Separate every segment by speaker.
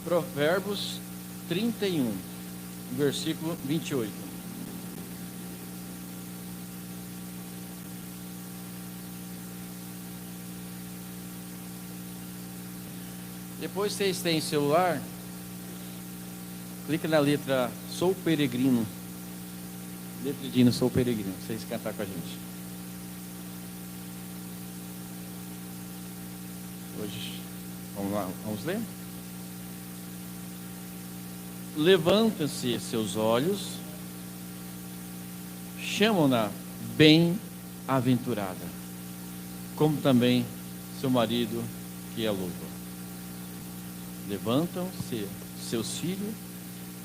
Speaker 1: Provérbios 31, versículo 28. Depois vocês têm celular, clica na letra Sou Peregrino. Letra de hino Sou Peregrino, vocês cantar com a gente. Hoje, vamos lá, vamos ler? Levantam-se seus olhos, chamam-na bem-aventurada, como também seu marido que é louva. Levantam-se seus filhos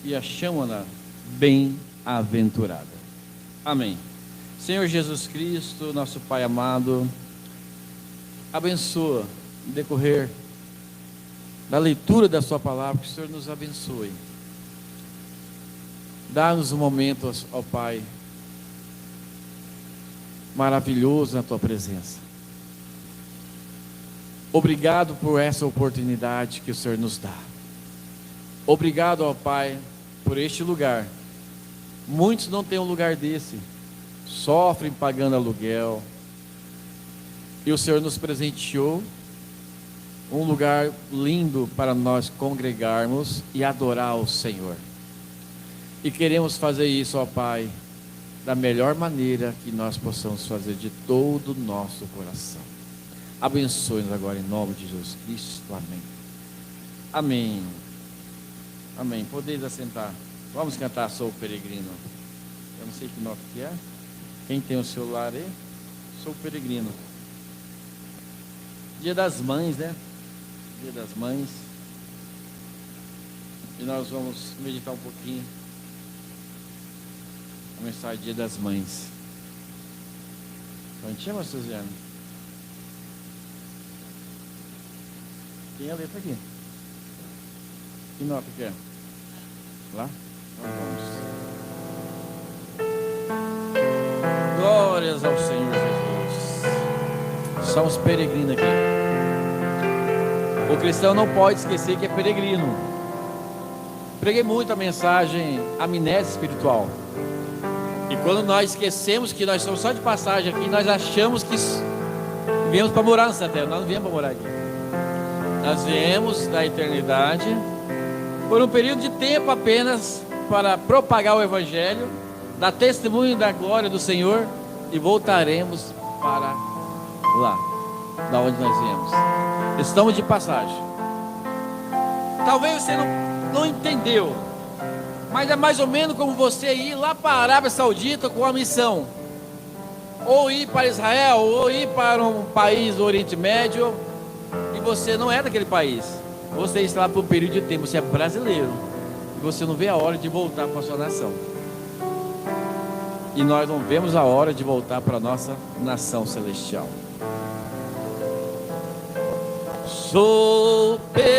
Speaker 1: e a chamam-na bem-aventurada. Amém. Senhor Jesus Cristo, nosso Pai amado, abençoa no decorrer da leitura da sua palavra, que o Senhor nos abençoe. Dá-nos um momento, ó Pai, maravilhoso na tua presença. Obrigado por essa oportunidade que o Senhor nos dá. Obrigado, ó Pai, por este lugar. Muitos não têm um lugar desse, sofrem pagando aluguel, e o Senhor nos presenteou um lugar lindo para nós congregarmos e adorar o Senhor. E queremos fazer isso, ó Pai, da melhor maneira que nós possamos fazer, de todo o nosso coração. Abençoe-nos agora em nome de Jesus Cristo. Amém. Amém. Amém. Podeis assentar. Vamos cantar Sou o Peregrino. Eu não sei que nota que é. Quem tem o celular aí? Sou o Peregrino. Dia das Mães, né? Dia das Mães. E nós vamos meditar um pouquinho a mensagem Dia das Mães. Onde chama, Suzana? Tem a letra aqui. Que nota que é? Lá? Vamos. Glórias ao Senhor Jesus. Somos peregrinos aqui. O cristão não pode esquecer que é peregrino. Preguei muito a mensagem amnésia espiritual. E quando nós esquecemos que nós somos só de passagem aqui, nós achamos que viemos para morar nessa terra. Nós não viemos para morar aqui. Nós viemos da eternidade por um período de tempo apenas para propagar o Evangelho, dar testemunho da glória do Senhor, e voltaremos para lá, da onde nós viemos. Estamos de passagem. Talvez você não entendeu, mas é mais ou menos como você ir lá para a Arábia Saudita com uma missão, ou ir para Israel, ou ir para um país do Oriente Médio, e você não é daquele país. Você está lá por um período de tempo, você é brasileiro, e você não vê a hora de voltar para a sua nação. E nós não vemos a hora de voltar para a nossa nação celestial. Sou peregrino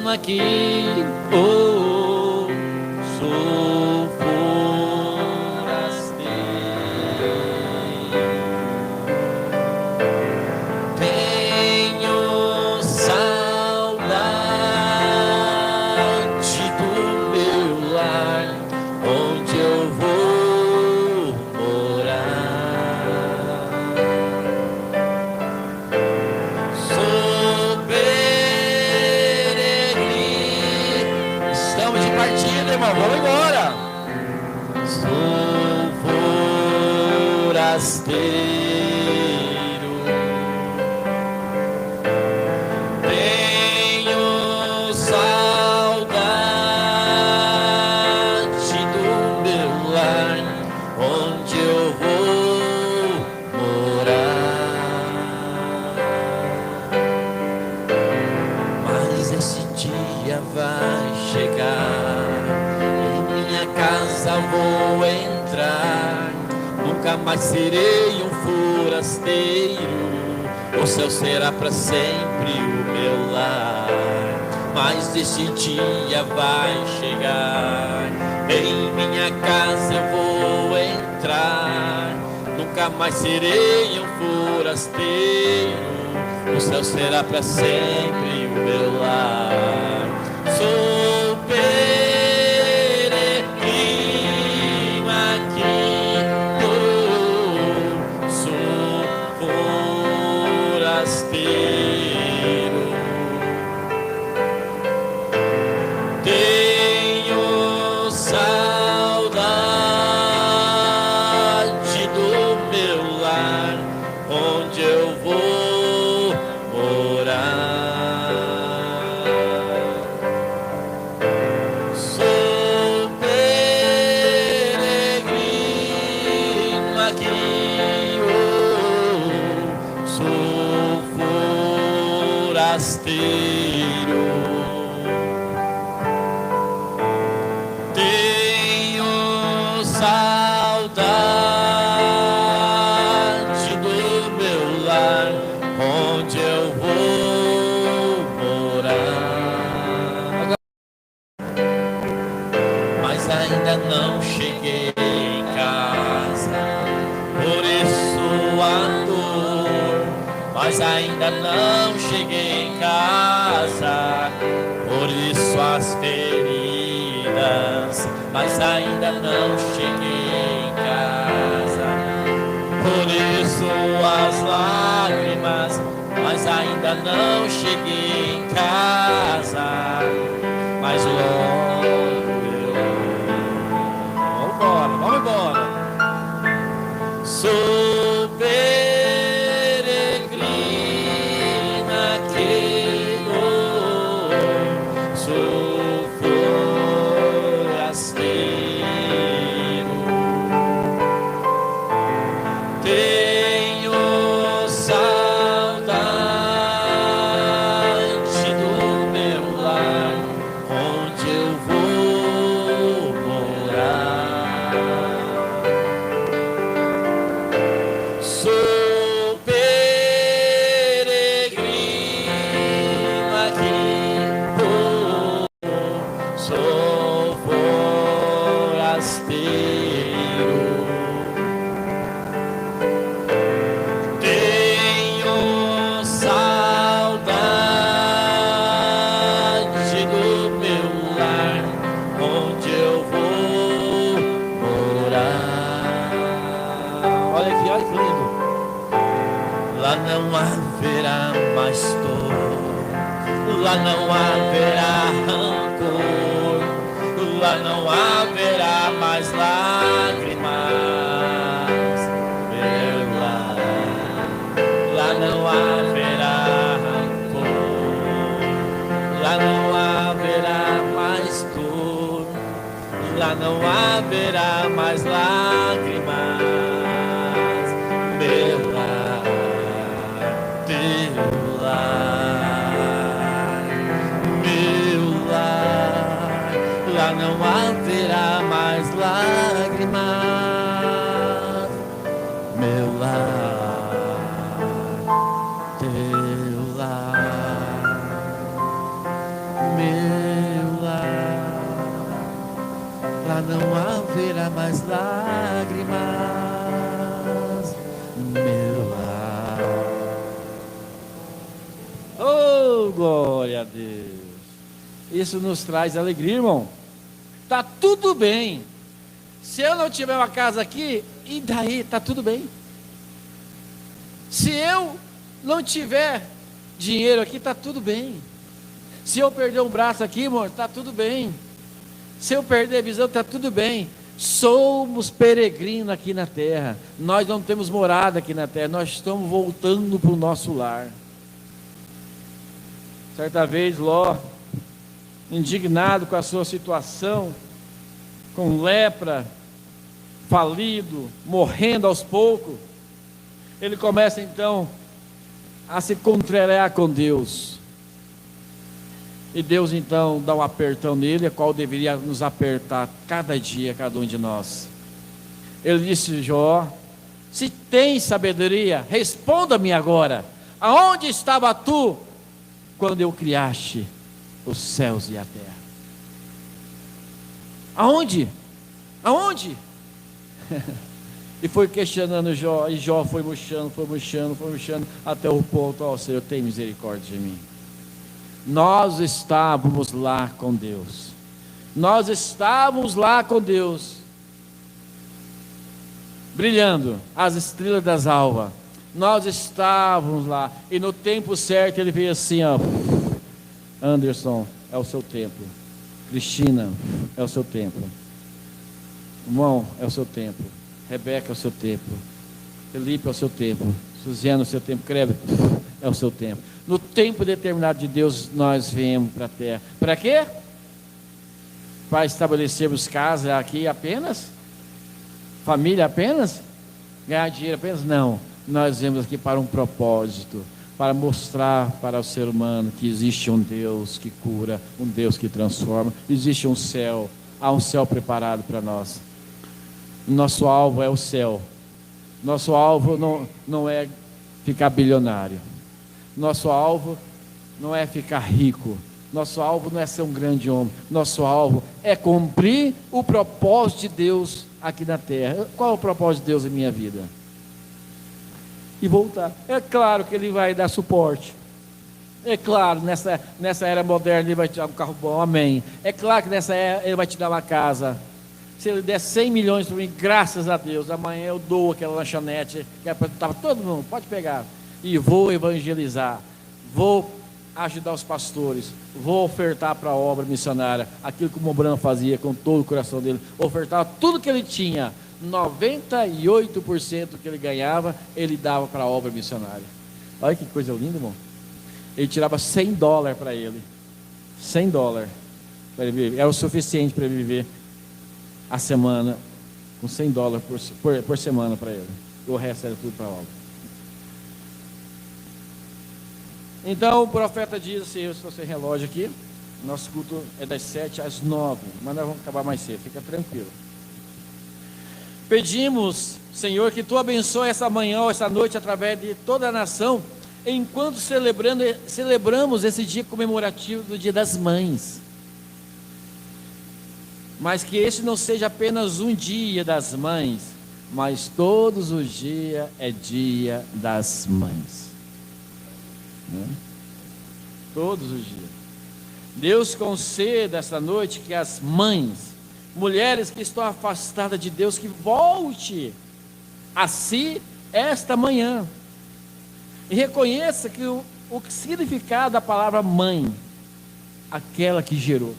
Speaker 1: aqui, oh, sou forasteiro. Tenho saudade do meu lar, onde eu vou morar. Sou peregrino. Estamos de partida, irmão, vamos embora. Sou forasteiro. Tenho saudade do meu lar, onde eu vou morar. Mas esse dia vai chegar, em minha casa vou entrar. Nunca mais serei um forasteiro, o céu será para sempre o meu lar. Mas esse dia vai chegar, em minha casa eu vou entrar. Nunca mais serei um forasteiro,
Speaker 2: O céu será para sempre o meu lar. Sou peregrino aqui, sou forasteiro. Tenho saudade do meu lar, onde eu vou morar. Sou peregrino aqui, sou forasteiro. Tenho saudade do meu lar, onde eu vou morar. Mas ainda não cheguei em casa, por isso a dor. Mas ainda não cheguei em casa, por isso as feridas. Mas ainda não cheguei em casa, por isso as lágrimas. Mas ainda não cheguei em casa, mas logo eu vamos embora, vamos embora. Sou peregrina que sou forasteiro. Tenho saudade do meu lar, onde eu vou morar. Sou peregrino aqui, sou forasteiro. Tenho saudade do meu lar, onde eu vou morar. Olha aqui, olha que lindo. Lá não haverá mais dor, lá não haverá rancor, lá não haverá mais lágrimas. Meu lar, lá não haverá rancor, lá não haverá mais dor, lá não haverá mais lágrimas. Meu lar, teu lar, meu lar, lá não haverá mais lágrimas. Meu lar, teu lar, meu lar, lá não haverá mais lágrimas. Meu lar.
Speaker 1: Oh, glória a Deus. Isso nos traz alegria, irmão. Tá tudo bem. Se eu não tiver uma casa aqui, e daí? Tá tudo bem. Se eu não tiver dinheiro aqui, tá tudo bem. Se eu perder um braço aqui, amor, tá tudo bem. Se eu perder a visão, tá tudo bem. Somos peregrinos aqui na terra. Nós não temos morada aqui na terra. Nós estamos voltando para o nosso lar. Certa vez, Ló, indignado com a sua situação, com lepra, falido, morrendo aos poucos, ele começa então a se contrariar com Deus. E Deus então dá um apertão nele, a qual deveria nos apertar cada dia, cada um de nós. Ele disse: Jó, se tens sabedoria, responda-me agora. Aonde estava tu quando eu criaste os céus e a terra? Aonde? Aonde? E foi questionando Jó, e Jó foi murchando, até o ponto: ó, Senhor, tem misericórdia de mim. Nós estávamos lá com Deus. Nós estávamos lá com Deus, brilhando as estrelas das alvas. Nós estávamos lá, e no tempo certo ele veio assim, ó: Anderson, é o seu tempo. Cristina, é o seu tempo. Irmão, é o seu tempo. Rebeca, é o seu tempo. Felipe, é o seu tempo. Suziana, é o seu tempo. Creve, é o seu tempo. No tempo determinado de Deus, nós viemos para a terra. Para quê? Para estabelecermos casa aqui apenas? Família apenas? Ganhar dinheiro apenas? Não. Nós viemos aqui para um propósito, para mostrar para o ser humano que existe um Deus que cura, um Deus que transforma, existe um céu, há um céu preparado para nós. Nosso alvo é o céu. Nosso alvo não é ficar bilionário. Nosso alvo não é ficar rico. Nosso alvo não é ser um grande homem. Nosso alvo é cumprir o propósito de Deus aqui na terra. Qual é o propósito de Deus em minha vida? E voltar. É claro que Ele vai dar suporte. É claro, nessa era moderna Ele vai te dar um carro bom, amém. É claro que nessa era Ele vai te dar uma casa. Se Ele der 100 milhões para mim, graças a Deus, amanhã eu dou aquela lanchonete, que é para todo mundo, pode pegar. E vou evangelizar, vou ajudar os pastores, vou ofertar para a obra missionária, aquilo que o Mobran fazia com todo o coração dele, ofertava tudo que ele tinha, 98% que ele ganhava, ele dava para a obra missionária. Olha que coisa linda, irmão. Ele tirava $100 para ele, $100 para ele viver, era o suficiente para ele viver a semana, com $100 por semana para ele, o resto era tudo para a obra. Então o profeta diz assim: se você relógio aqui, nosso culto é das 7 às 9, mas nós vamos acabar mais cedo, fica tranquilo. Pedimos, Senhor, que Tu abençoe essa manhã ou essa noite através de toda a nação, enquanto celebramos esse dia comemorativo do Dia das Mães. Mas que esse não seja apenas um dia das mães, mas todos os dias é dia das mães. Todos os dias. Deus conceda esta noite que as mães, mulheres que estão afastadas de Deus, que volte a si esta manhã e reconheça que o significado da palavra mãe, aquela que gerou,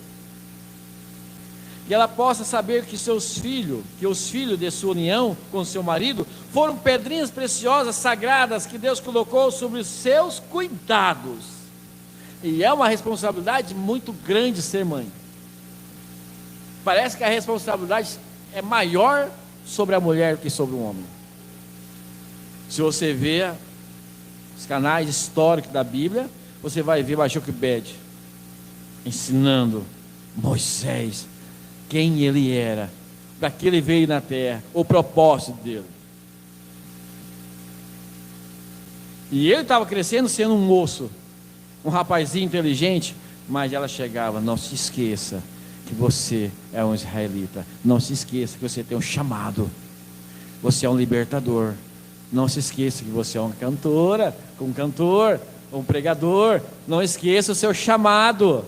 Speaker 1: e ela possa saber que seus filhos, que os filhos de sua união com seu marido, foram pedrinhas preciosas, sagradas, que Deus colocou sobre os seus cuidados, e é uma responsabilidade muito grande ser mãe. Parece que a responsabilidade é maior sobre a mulher do que sobre o homem. Se você vê os canais históricos da Bíblia, você vai ver Joquebede ensinando Moisés quem ele era, para que ele veio na terra, o propósito dele. E ele estava crescendo sendo um moço, um rapazinho inteligente, mas ela chegava: não se esqueça que você é um israelita, não se esqueça que você tem um chamado, você é um libertador, não se esqueça que você é uma cantora, um cantor, um pregador, não esqueça o seu chamado.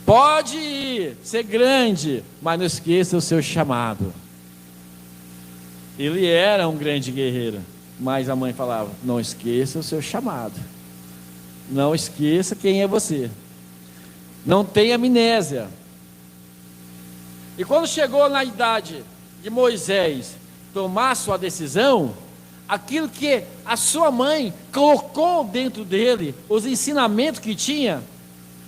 Speaker 1: Pode ir, ser grande, mas não esqueça o seu chamado. Ele era um grande guerreiro, mas a mãe falava: não esqueça o seu chamado, não esqueça quem é você, não tenha amnésia. E quando chegou na idade de Moisés tomar sua decisão, aquilo que a sua mãe colocou dentro dele, os ensinamentos que tinha,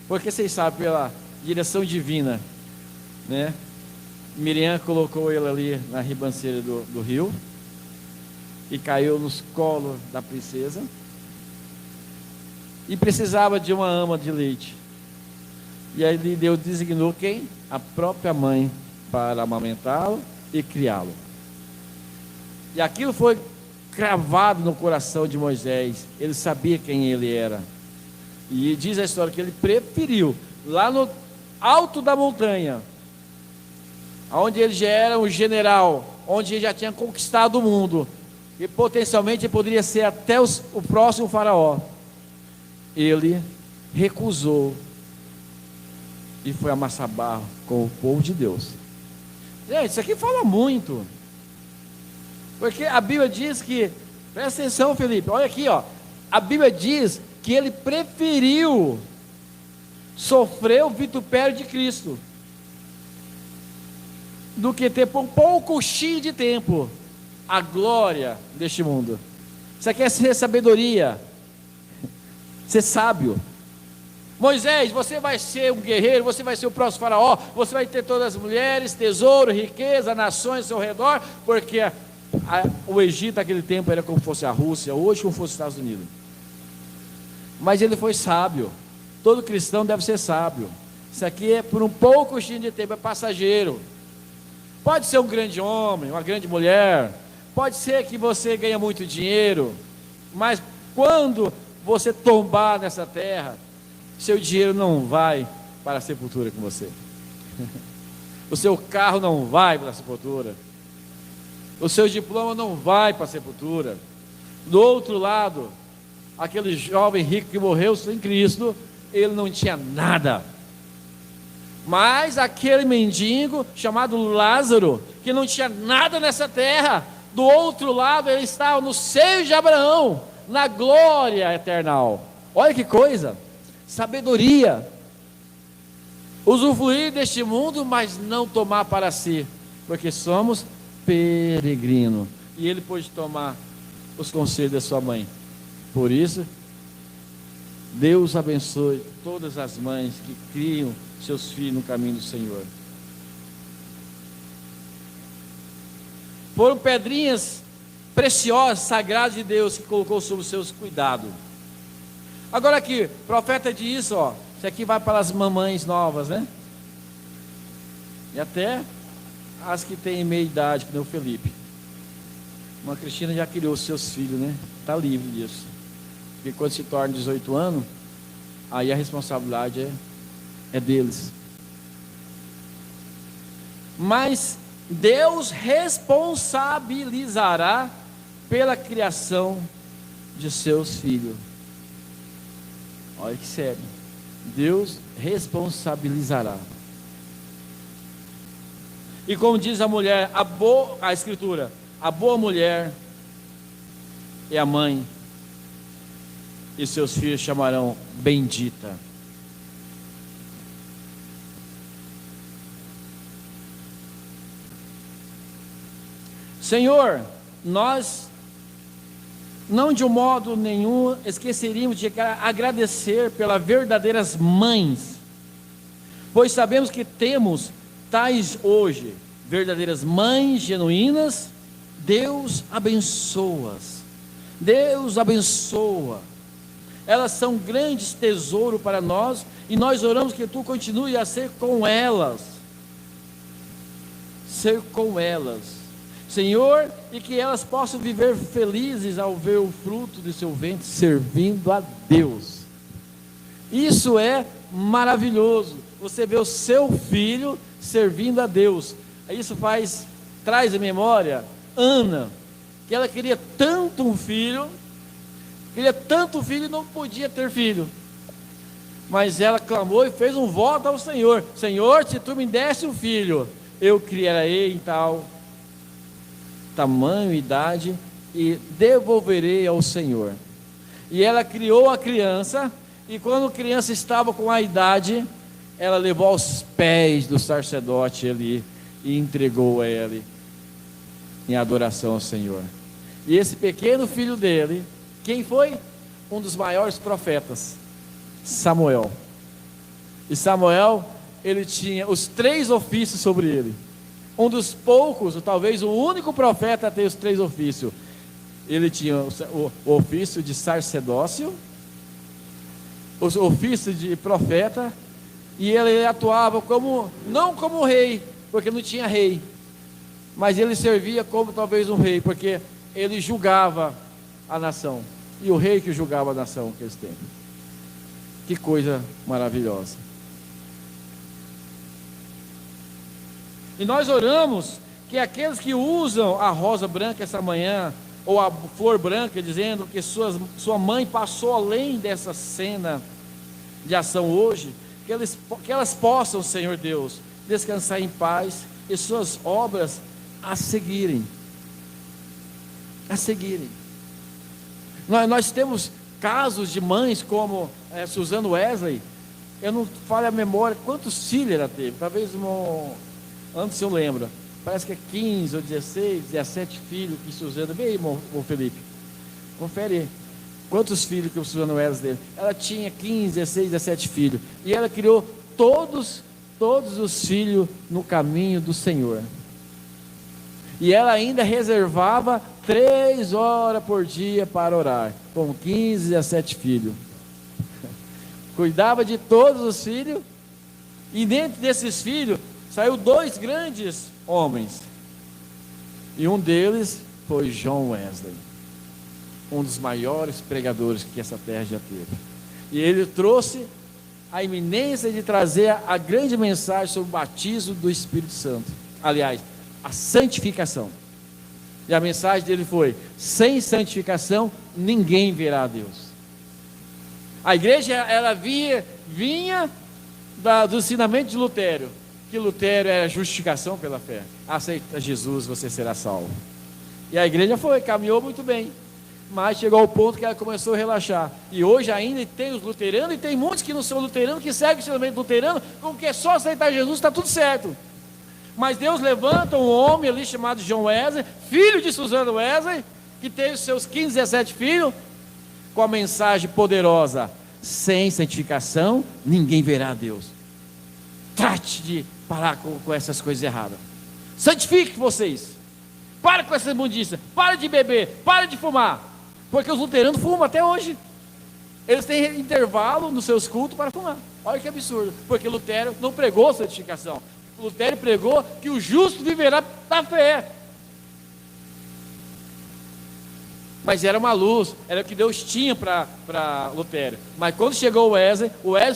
Speaker 1: porque vocês sabem, pela direção divina, né? Miriam colocou ele ali na ribanceira do rio e caiu nos colos da princesa, e precisava de uma ama de leite, e aí Deus designou quem? A própria mãe, para amamentá-lo e criá-lo. E aquilo foi cravado no coração de Moisés. Ele sabia quem ele era, e diz a história que ele preferiu, lá no alto da montanha, onde ele já era um general, onde ele já tinha conquistado o mundo, e potencialmente ele poderia ser até o próximo faraó. Ele recusou e foi amassar barro com o povo de Deus. Gente, isso aqui fala muito, porque a Bíblia diz que, presta atenção, Felipe, olha aqui, ó, a Bíblia diz que ele preferiu sofrer o vitupério de Cristo do que ter por um pouco X de tempo a glória deste mundo. Isso aqui é ser sabedoria, ser sábio. Moisés, você vai ser um guerreiro, você vai ser o próximo faraó, você vai ter todas as mulheres, tesouro, riqueza, nações ao seu redor, porque o Egito naquele tempo era como fosse a Rússia, hoje como fosse os Estados Unidos. Mas ele foi sábio. Todo cristão deve ser sábio. Isso aqui é por um pouco de tempo, é passageiro. Pode ser um grande homem, uma grande mulher, pode ser que você ganhe muito dinheiro, mas quando você tombar nessa terra, seu dinheiro não vai para a sepultura com você. O seu carro não vai para a sepultura. O seu diploma não vai para a sepultura. Do outro lado, aquele jovem rico que morreu sem Cristo, ele não tinha nada. Mas aquele mendigo chamado Lázaro, que não tinha nada nessa terra, do outro lado ele estava no seio de Abraão, na glória eterna. Olha que coisa! Sabedoria, usufruir deste mundo, mas não tomar para si, porque somos peregrinos, e ele pôde tomar os conselhos da sua mãe. Por isso, Deus abençoe todas as mães que criam seus filhos no caminho do Senhor. Foram pedrinhas preciosas, sagradas de Deus, que colocou sob os seus cuidados. Agora aqui, o profeta diz, ó, isso aqui vai para as mamães novas, né? E até as que têm meia idade, que nem o Felipe. Uma Cristina já criou seus filhos, né? Está livre disso. Porque quando se torna 18 anos, aí a responsabilidade é deles. Mas Deus responsabilizará pela criação de seus filhos. Olha que sério. Deus responsabilizará. E como diz a mulher, a Escritura, a boa mulher é a mãe, e seus filhos chamarão bendita. Senhor, nós não de um modo nenhum esqueceríamos de agradecer pelas verdadeiras mães, pois sabemos que temos tais hoje, verdadeiras mães genuínas. Deus abençoa-as, Deus abençoa, elas são grandes tesouros para nós, e nós oramos que Tu continue a ser com elas, Senhor, e que elas possam viver felizes ao ver o fruto de seu ventre servindo a Deus. Isso é maravilhoso, você vê o seu filho servindo a Deus. Isso traz à memória Ana, que ela queria tanto um filho, e não podia ter filho, mas ela clamou e fez um voto ao Senhor: Senhor, se Tu me desse um filho, eu criarei em tal tamanho, idade, e devolverei ao Senhor. E ela criou a criança, e quando a criança estava com a idade, ela levou aos pés do sacerdote ali, e entregou a ele, em adoração ao Senhor. E esse pequeno filho dele, quem foi? Um dos maiores profetas, Samuel. E Samuel, ele tinha os 3 ofícios sobre ele. Um dos poucos, ou talvez o único profeta a ter os 3 ofícios. Ele tinha o ofício de sacerdócio, o ofício de profeta, e ele atuava não como rei, porque não tinha rei, mas ele servia como talvez um rei, porque ele julgava a nação, e o rei que julgava a nação naqueles tempos. Que coisa maravilhosa. E nós oramos que aqueles que usam a rosa branca essa manhã, ou a flor branca, dizendo que sua mãe passou além dessa cena de ação hoje, que elas possam, Senhor Deus, descansar em paz e suas obras a seguirem. A seguirem. Nós temos casos de mães como Suzana Wesley. Eu não falho a memória quantos filhos ela teve. Talvez antes eu lembro. Parece que é 15 ou 16, 17 filhos que Suzana. Vem aí, irmão Felipe. Confere aí. Quantos filhos que o Suzana Wesley teve? Ela tinha 15, 16, 17 filhos. E ela criou todos os filhos no caminho do Senhor. E ela ainda reservava 3 horas por dia para orar, com 15, 17 filhos. Cuidava de todos os filhos, e dentro desses filhos, saiu 2 grandes homens. E um deles foi John Wesley, um dos maiores pregadores que essa terra já teve. E ele trouxe a iminência de trazer a grande mensagem sobre o batismo do Espírito Santo. Aliás, a santificação. E a mensagem dele foi: sem santificação ninguém verá a Deus. A igreja, ela vinha do ensinamento de Lutero, que Lutero era justificação pela fé. Aceita Jesus, você será salvo. E a igreja caminhou muito bem, mas chegou ao ponto que ela começou a relaxar. E hoje ainda tem os luteranos, e tem muitos que não são luteranos, que seguem o ensinamento luterano, como que é só aceitar Jesus, está tudo certo. Mas Deus levanta um homem ali chamado John Wesley, filho de Suzana Wesley, que teve os seus 15, 17 filhos, com a mensagem poderosa: sem santificação ninguém verá a Deus. Trate de parar com essas coisas erradas. Santifique vocês. Para com essa imundícia. Para de beber. Para de fumar. Porque os luteranos fumam até hoje. Eles têm intervalo nos seus cultos para fumar. Olha que absurdo. Porque Lutero não pregou santificação. Lutero pregou que o justo viverá da fé. Mas era uma luz, era o que Deus tinha para Lutero. Mas quando chegou o Wesley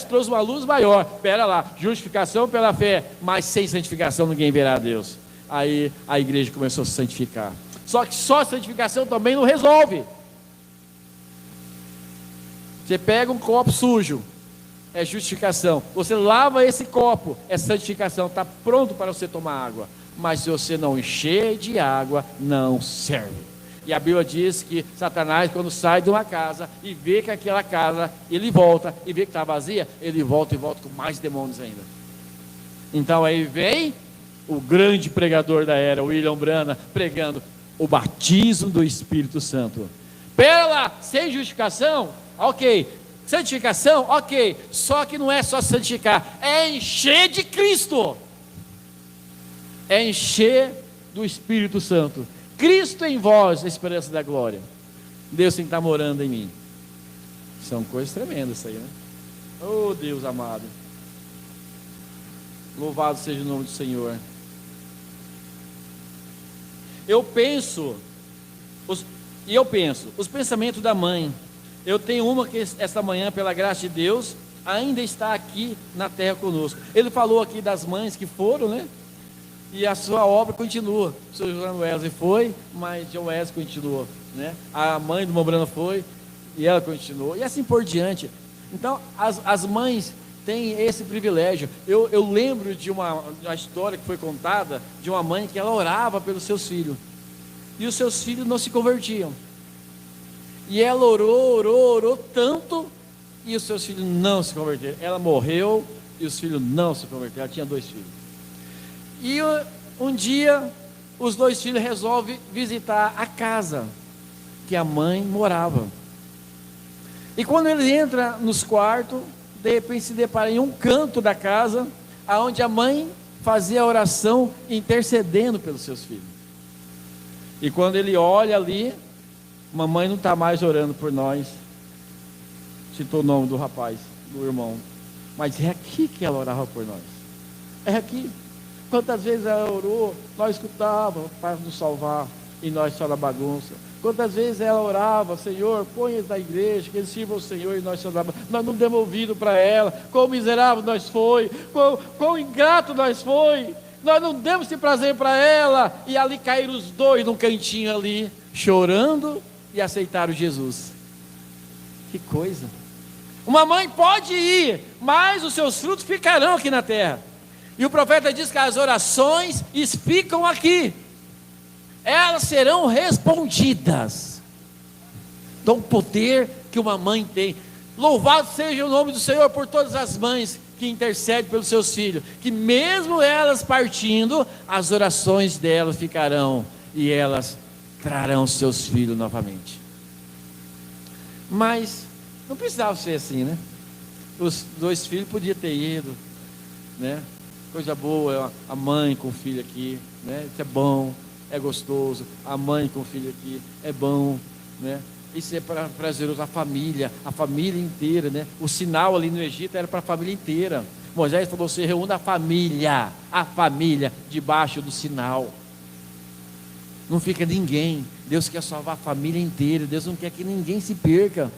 Speaker 1: trouxe uma luz maior. Espera lá, justificação pela fé, mas sem santificação ninguém verá a Deus. Aí a igreja começou a se santificar. Só que só a santificação também não resolve. Você pega um copo sujo, é justificação. Você lava esse copo, é santificação, está pronto para você tomar água. Mas se você não encher de água, não serve. E a Bíblia diz que Satanás, quando sai de uma casa e vê que aquela casa, ele volta e vê que está vazia, ele volta e volta com mais demônios ainda. Então aí vem o grande pregador da era, William Branham, pregando o batismo do Espírito Santo. Pera lá, sem justificação, ok. Santificação, ok. Só que não é só santificar, é encher de Cristo. É encher do Espírito Santo. Cristo em vós, a esperança da glória. Deus tem que estar morando em mim. São coisas tremendas isso aí, né? Oh Deus amado, louvado seja o nome do Senhor. Eu penso, os pensamentos da mãe. Eu tenho uma que esta manhã, pela graça de Deus, ainda está aqui na terra conosco. Ele falou aqui das mães que foram, né? E a sua obra continua. O Sr. John Wesley foi, mas John Wesley continuou, né? A mãe do Mombrana foi, e ela continuou, e assim por diante. Então, as mães têm esse privilégio. Eu lembro de uma história que foi contada, de uma mãe que ela orava pelos seus filhos, e os seus filhos não se convertiam. E ela orou tanto, e os seus filhos não se converteram. Ela morreu, e os filhos não se converteram. Ela tinha 2 filhos. E um dia, os 2 filhos resolvem visitar a casa que a mãe morava. E quando eles entram nos quartos, de repente se depara em um canto da casa, onde a mãe fazia a oração intercedendo pelos seus filhos. E quando ele olha ali, mamãe não está mais orando por nós. Citou o nome do rapaz, do irmão. Mas é aqui que ela orava por nós. É aqui. Quantas vezes ela orou, nós escutávamos para nos salvar, e nós só na bagunça. Quantas vezes ela orava: Senhor, põe eles na igreja, que eles sirvam o Senhor, e nós só na bagunça. Nós não demos ouvido para ela. Quão miserável nós foi, quão ingrato nós foi. nós não demos esse prazer para ela. E ali caíram os dois num cantinho ali, chorando, e aceitaram Jesus. Que coisa! Uma mãe pode ir, mas os seus frutos ficarão aqui na terra. E o profeta diz que as orações ficam aqui, elas serão respondidas. Então o poder que uma mãe tem. Louvado seja o nome do Senhor por todas as mães que intercedem pelos seus filhos, que mesmo elas partindo, as orações delas ficarão, e elas trarão seus filhos novamente. Mas não precisava ser assim, né? Os dois filhos podiam ter ido, né? Coisa boa, a mãe com o filho aqui, né? Isso é bom, é gostoso. A mãe com o filho aqui é bom, né? Isso é prazeroso. A família inteira, né? O sinal ali no Egito era para a família inteira. Moisés falou: você reúne a família debaixo do sinal. Não fica ninguém. Deus quer salvar a família inteira. Deus não quer que ninguém se perca.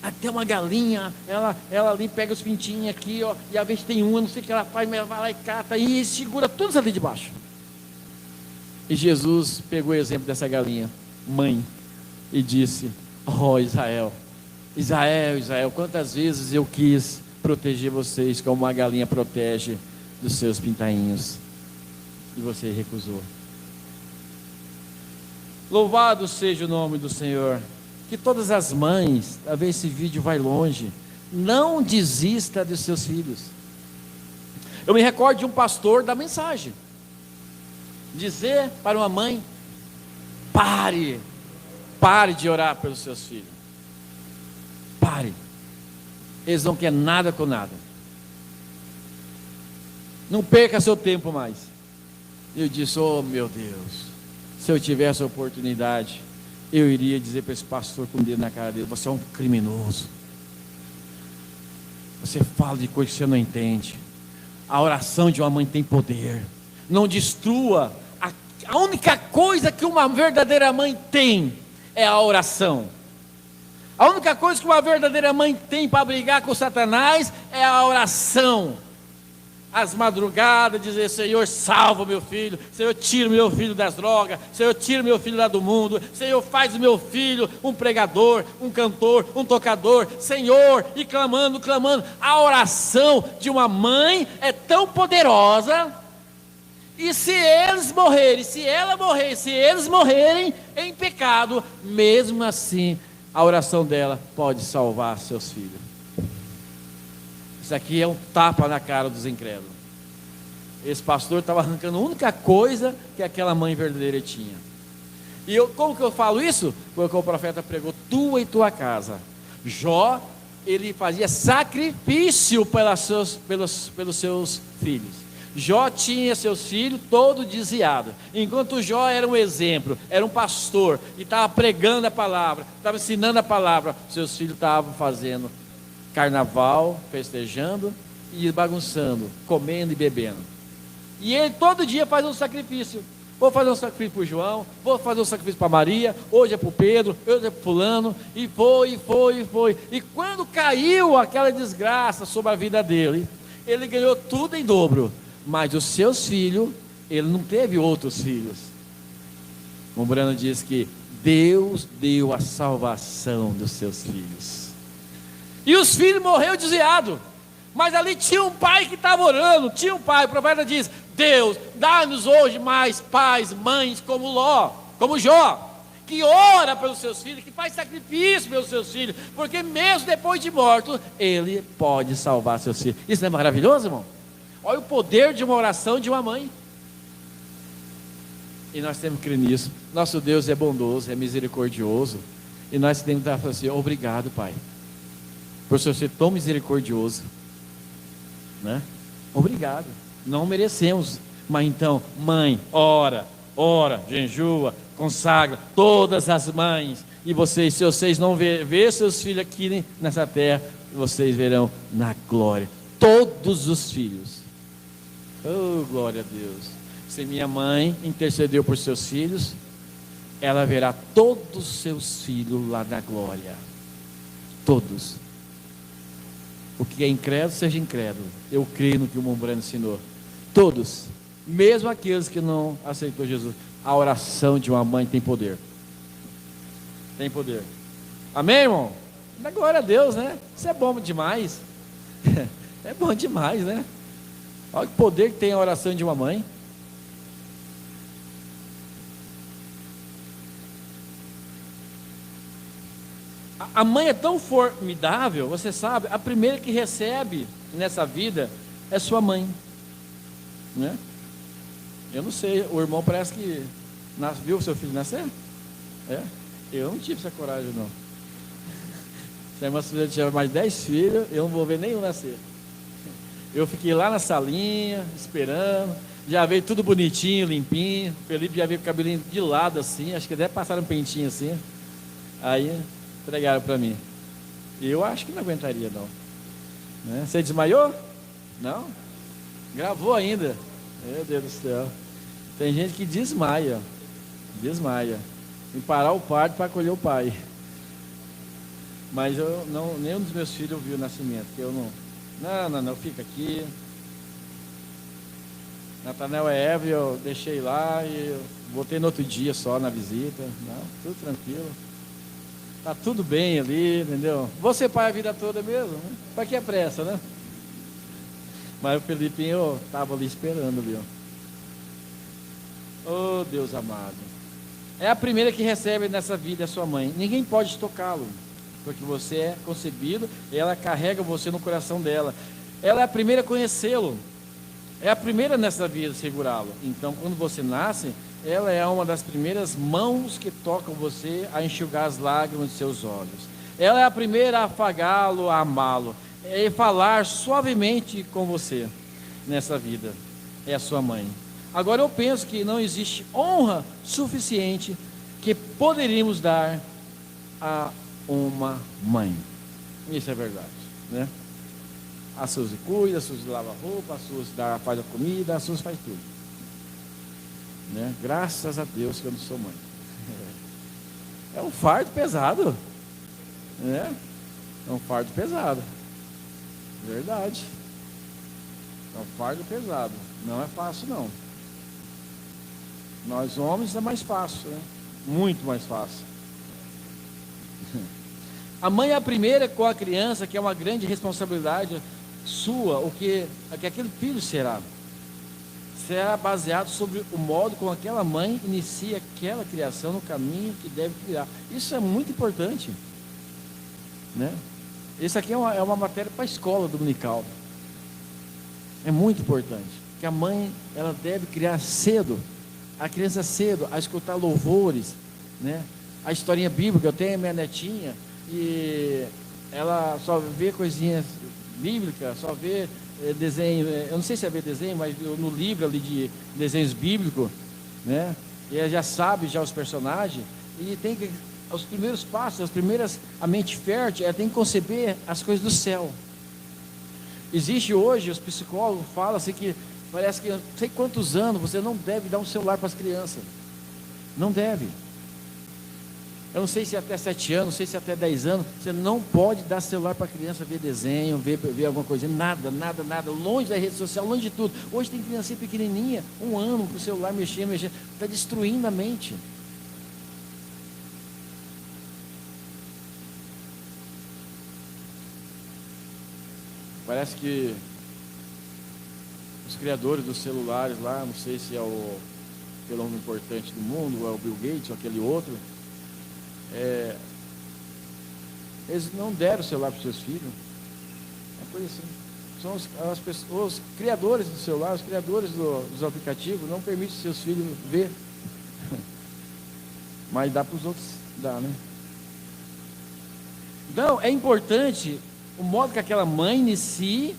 Speaker 1: Até uma galinha, ela ali pega os pintinhos aqui, ó, e às vezes tem uma, não sei o que ela faz, mas ela vai lá e cata e segura todos ali debaixo. E Jesus pegou o exemplo dessa galinha, mãe, e disse: ó Israel, quantas vezes eu quis proteger vocês como uma galinha protege dos seus pintainhos, e você recusou. Louvado seja o nome do Senhor. Que todas as mães, talvez esse vídeo vai longe, não desista dos seus filhos. Eu me recordo de um pastor da mensagem dizer para uma mãe: pare de orar pelos seus filhos, pare, eles não querem nada com nada, não perca seu tempo mais. Eu disse: oh meu Deus, se eu tivesse a oportunidade, eu iria dizer para esse pastor com o dedo na cara dele: você é um criminoso, você fala de coisas que você não entende. A oração de uma mãe tem poder. Não destrua. A única coisa que uma verdadeira mãe tem é a oração. A única coisa que uma verdadeira mãe tem para brigar com Satanás é a oração. Às madrugadas, dizer: Senhor, salva meu filho, Senhor, tira meu filho das drogas, Senhor, tira meu filho lá do mundo, Senhor, faz do meu filho um pregador, um cantor, um tocador, Senhor, e clamando. A oração de uma mãe é tão poderosa, e se eles morrerem, se ela morrer, se eles morrerem em pecado, mesmo assim, a oração dela pode salvar seus filhos. Isso aqui é um tapa na cara dos incrédulos. Esse pastor estava arrancando a única coisa que aquela mãe verdadeira tinha. E como que eu falo isso? Porque o profeta pregou: tua e tua casa. Jó, ele fazia sacrifício pelos seus filhos. Jó tinha seus filhos todo desviado. Enquanto Jó era um exemplo, era um pastor, e estava pregando a palavra, estava ensinando a palavra, seus filhos estavam fazendo carnaval, festejando e bagunçando, comendo e bebendo. E ele todo dia faz um sacrifício. Vou fazer um sacrifício para o João, vou fazer um sacrifício para Maria, hoje é para o Pedro, hoje é para o fulano, e foi. E quando caiu aquela desgraça sobre a vida dele, ele ganhou tudo em dobro. Mas os seus filhos, ele não teve outros filhos. O Brano diz que Deus deu a salvação dos seus filhos. E os filhos morreram desviados. Mas ali tinha um pai que estava orando. Tinha um pai, o profeta diz: Deus, dá-nos hoje mais pais, mães como Jó, que ora pelos seus filhos, que faz sacrifício pelos seus filhos, porque mesmo depois de morto, ele pode salvar seus filhos. Isso não é maravilhoso, irmão? Olha o poder de uma oração de uma mãe. E nós temos que crer nisso. Nosso Deus é bondoso, é misericordioso, e nós temos que estar assim: obrigado, Pai, por ser tão misericordioso, né? Obrigado, não merecemos, mas então, mãe, ora, jejua, consagra, todas as mães, e vocês, se vocês não ver seus filhos aqui nessa terra, vocês verão na glória, todos os filhos. Oh, glória a Deus. Se minha mãe intercedeu por seus filhos, ela verá todos os seus filhos lá na glória, todos. O que é incrédulo, seja incrédulo. Eu creio no que o Mombrano ensinou. Todos, mesmo aqueles que não aceitou Jesus. A oração de uma mãe tem poder. Tem poder. Amém, irmão? Dá glória a Deus, né? Isso é bom demais. É bom demais, né? Olha o poder que tem a oração de uma mãe. A mãe é tão formidável, você sabe, a primeira que recebe nessa vida é sua mãe, né? Eu não sei, o irmão parece que viu o seu filho nascer? É? Eu não tive essa coragem, não. Se a irmã Suzana tiver mais 10 filhos, eu não vou ver nenhum nascer. Eu fiquei lá na salinha, esperando, já veio tudo bonitinho, limpinho. O Felipe já veio com o cabelinho de lado assim, acho que até passaram um pentinho assim. Aí entregaram para mim. Eu acho que não aguentaria, não. Né? Você desmaiou? Não? Gravou ainda. Meu Deus do céu. Tem gente que desmaia. Desmaia. Em parar o parto para acolher o pai. Mas eu não, nenhum dos meus filhos viu o nascimento. Que eu não, fica aqui. Natanael é Eva, eu deixei lá e eu voltei no outro dia só na visita. Não, tudo tranquilo. Tá tudo bem ali, entendeu? Vou ser pai a vida toda mesmo, né? Para que é pressa, né? Mas o Felipinho estava ali esperando, viu? Oh, Deus amado. É a primeira que recebe nessa vida, é sua mãe. Ninguém pode tocá-lo, porque você é concebido e ela carrega você no coração dela. Ela é a primeira a conhecê-lo. É a primeira nessa vida a segurá-lo. Então, quando você nasce, ela é uma das primeiras mãos que tocam você a enxugar as lágrimas de seus olhos. Ela é a primeira a afagá-lo, a amá-lo, e falar suavemente com você nessa vida. É a sua mãe. Agora eu penso que não existe honra suficiente que poderíamos dar a uma mãe. Isso é verdade, né? A Suzy cuida, a Suzy lava a roupa, a Suzy faz a comida, a Suzy faz tudo, né? Graças a Deus que eu não sou mãe. É um fardo pesado, né? É um fardo pesado. Verdade. É um fardo pesado. Não é fácil, não. Nós homens é mais fácil, né? Muito mais fácil. A mãe é a primeira com a criança, que é uma grande responsabilidade sua, o que aquele filho será baseado sobre o modo como aquela mãe inicia aquela criação no caminho que deve criar. Isso é muito importante, né? Isso aqui é uma matéria para a escola dominical. É muito importante, que a mãe, ela deve criar cedo, a criança cedo, a escutar louvores, né? A historinha bíblica. Eu tenho a minha netinha e ela só vê coisinhas bíblicas, só vê desenho, eu não sei se é ver desenho, mas no livro ali de desenhos bíblicos, né? E ela já sabe já os personagens, e tem que, os primeiros passos, a mente fértil, ela tem que conceber as coisas do céu. Existe hoje, os psicólogos falam assim que parece que não sei quantos anos você não deve dar um celular para as crianças. Não deve. Eu não sei se até 7 anos, não sei se até 10 anos, você não pode dar celular para a criança ver desenho, ver alguma coisa, nada, longe da rede social, longe de tudo. Hoje tem criancinha pequenininha, 1 ano, com o celular mexendo, está destruindo a mente. Parece que os criadores dos celulares lá, não sei se é aquele homem importante do mundo, ou é o Bill Gates, ou aquele outro, eles não deram o celular para os seus filhos. Uma coisa assim. São os criadores do celular, os criadores dos aplicativos, não permitem os seus filhos ver. Mas dá para os outros, dá, né? Então, é importante o modo que aquela mãe inicie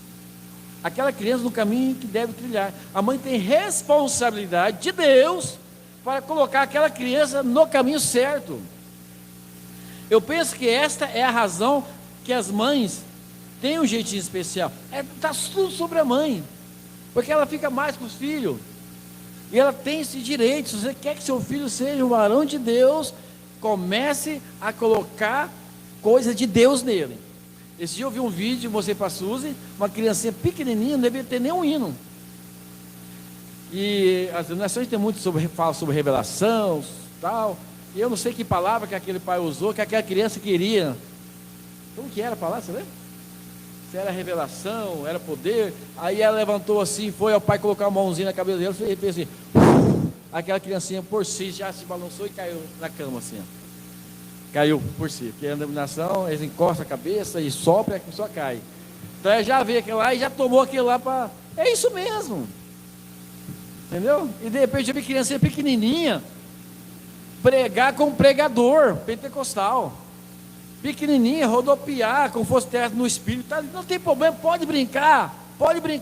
Speaker 1: aquela criança no caminho que deve trilhar. A mãe tem responsabilidade de Deus para colocar aquela criança no caminho certo. Eu penso que esta é a razão que as mães têm um jeitinho especial. Está tudo sobre a mãe, porque ela fica mais com os filhos, e ela tem esse direito. Se você quer que seu filho seja um varão de Deus, comece a colocar coisa de Deus nele. Esse dia eu vi um vídeo, mostrei para a Suzy, uma criancinha pequenininha, não devia ter nem um hino. E as denominações tem muito fala sobre revelação, tal. E eu não sei que palavra que aquele pai usou, que aquela criança queria. Como que era a palavra, você lembra? Se era revelação, era poder. Aí ela levantou assim, foi ao pai colocar a mãozinha na cabeça dele, e fez assim. Aquela criancinha por si já se balançou e caiu na cama assim, ó. Caiu por si, porque a denominação, eles encostam a cabeça e sopra e a pessoa cai. Então ela já veio aquilo lá e já tomou aquilo lá para... É isso mesmo. Entendeu? E de repente eu vi criancinha pequenininha pregar com um pregador pentecostal. Pequenininha, rodopiar, como fosse teatro no espírito. Tá? Não tem problema, pode brincar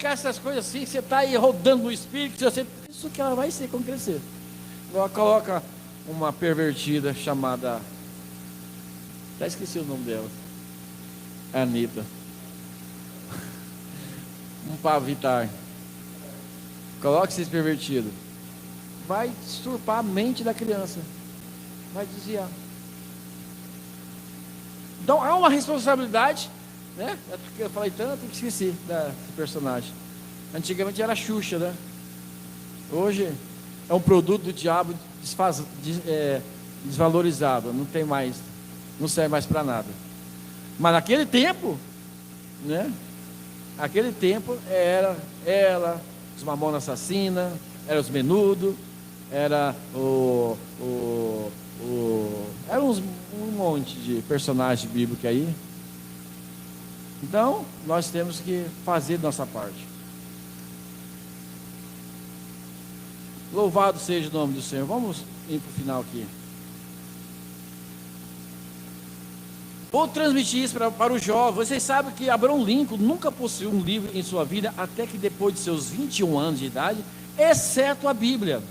Speaker 1: essas coisas assim. Você está aí rodando no espírito. Isso que ela vai ser quando crescer. Ela coloca uma pervertida chamada... Até esqueci o nome dela. Anitta. Um pavitar. Coloque esse pervertido. Vai disturbar a mente da criança. Vai desviar. Então há uma responsabilidade, né? É porque eu falei tanto que esqueci desse personagem. Antigamente era Xuxa, né? Hoje é um produto do diabo desvalorizado. Não tem mais, não serve mais para nada. Mas naquele tempo, né? Aquele tempo era ela, os Mamonas Assassina, era os Menudo, era era um monte de personagens bíblicos aí. Então, nós temos que fazer nossa parte. Louvado seja o nome do Senhor. Vamos ir para o final aqui. Vou transmitir isso para os jovens. Vocês sabem que Abraham Lincoln nunca possuiu um livro em sua vida, até que depois de seus 21 anos de idade, exceto a Bíblia